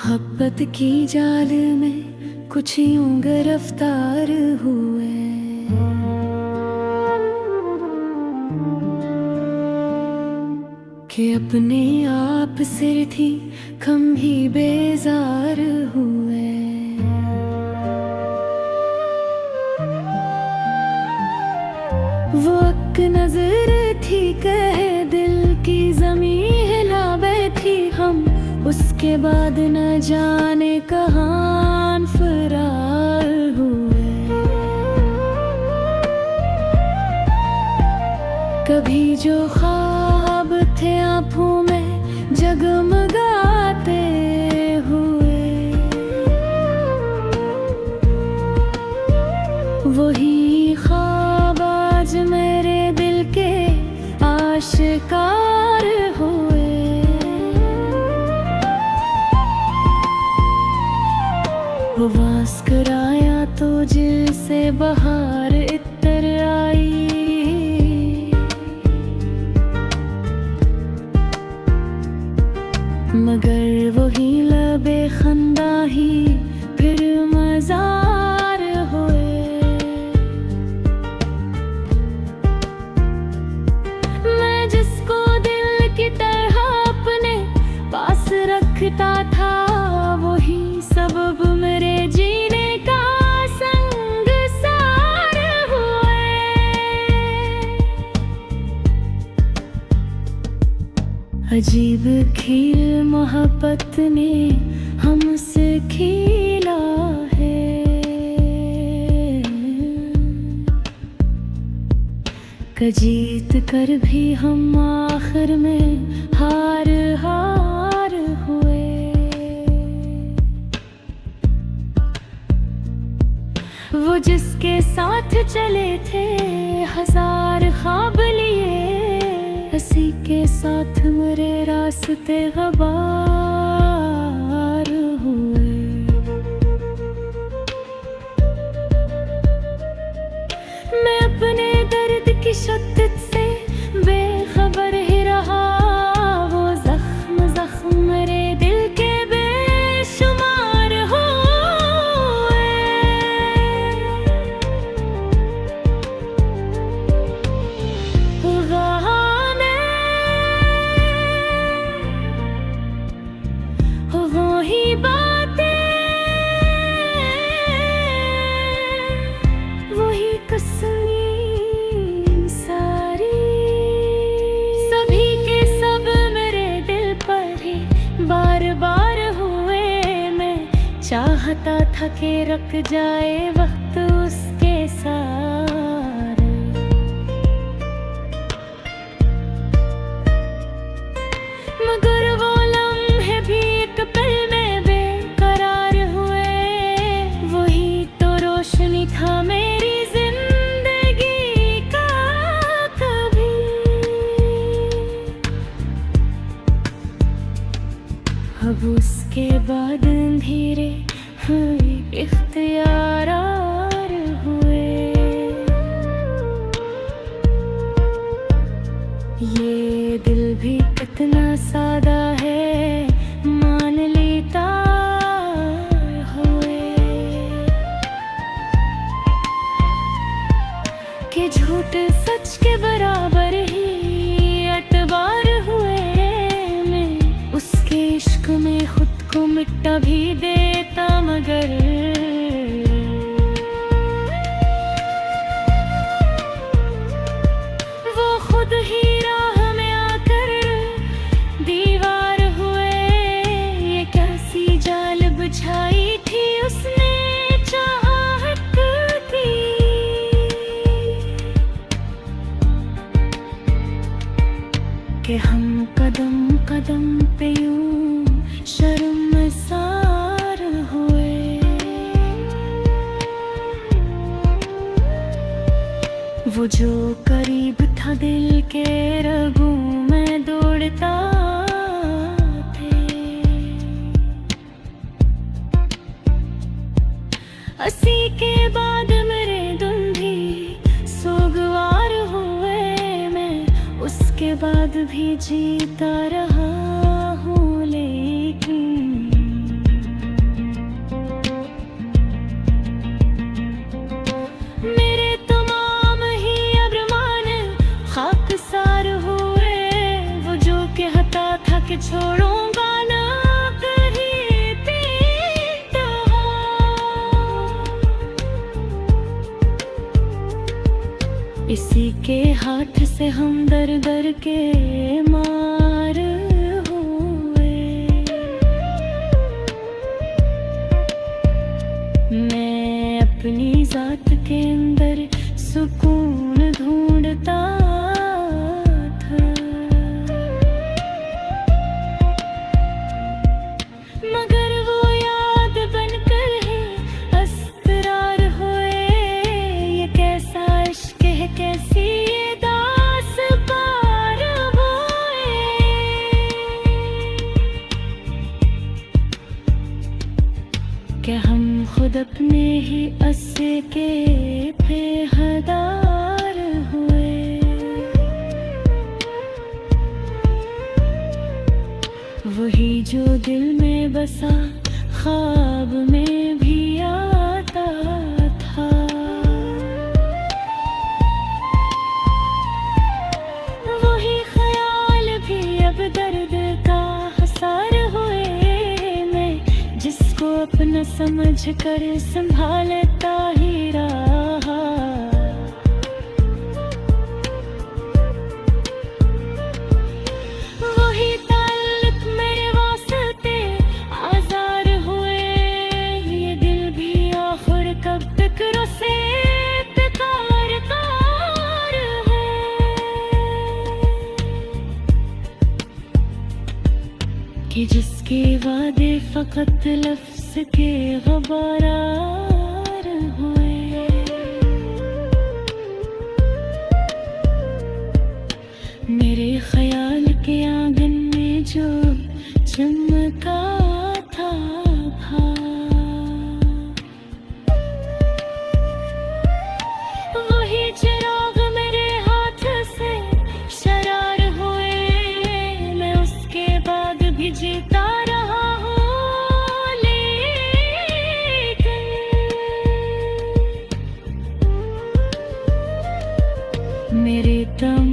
मोहब्बत की जाल में कुछ यूं गिरफ्तार हुए, कि अपने आप सिर थी कम भी बेजार हुए। वो एक नजर थी कहे दिल की ज़मीं हिला बैठी, हम उसके बाद न जाने कहाँ फरार हुए। कभी जो ख्वाब थे आँखों में जगमगाते हुए, वही ख्वाब आज मेरे दिल के आशिकार हुए। वो मुस्कुराया तो दिल से बहार इतर आई, मगर वही लबे खंदा ही फिर मजार हुए। मैं जिसको दिल की तरह अपने पास रखता था, वही सबब मेरे जीने का संगसार हुए। अजीब खेल मोहब्बत ने हमसे खेला है, जीत कर भी हम आखिर में हार हुए। वो जिसके साथ चले थे हजार ख्वाब लिए, उसी के साथ मेरे रास्ते गवार हुए। मैं अपने दर्द की शिद्दत से बेखबर ही रहा, वो जख्म जख्म मेरे दिल के बेशुमार हुए। वही बातें, वही कसमें सारी, सभी के सब मेरे दिल पर ही बार बार हुए। मैं चाहता था कि रुक जाए वक्त उसके साथ, मगर वो लम्हे भी एक पल में बेकरार हुए। वही तो रोशनी था मेरी जिंदगी का कभी। अब उसके बाद अंधेरे इख्तियार हुए। ये दिल भी कितना सादा है मान लेता हुए, कि झूठ सच के बराबर ही एतबार हुए। मैं उसके इश्क में खुद को मिटा भी देता, मगर वो खुद ही राह में आकर दीवार हुए। ये कैसी जाल बिछाई थी उसने चाहत की, कि हम कदम कदम पे यूं शर्मसार हुए। वो जो करीब था दिल के रगों में दौड़ता थे, उसी के बाद मेरे धुंधी सोगवार हुए। मैं उसके बाद भी जीता रहा हूँ, लेकिन के छोड़ूंगा ना कहीं पीट हो। इसी के हाथ से हम दर दर के मार हुए। मैं अपनी जात के अंदर सुकून ढूंढता था, मगर वो याद बनकर ही असरार हुए। ये कैसा इश्क है, कैसी ये दास पार हुए। क्या हम खुद अपने ही अस्से के पेहदार हुए। वही जो दिल में बसा ख्वाब में भी आता था। वही ख्याल भी अब दर्द का हसार हुए। मैं जिसको अपना समझ कर संभालता ही रहा, वही ताल्लुक मेरे वास्ते आज़ार हुए। ये दिल भी आखिर कब तक रुसे बेकार कार है। कि जिसके वादे फकत लफ्ज़ के गबारार हुए। मेरे ख्याल के आंगन में जो चमका था वही चिराग मेरे हाथ से शरार हुए। मैं उसके बाद भी जीता रहा हूँ, मेरे दम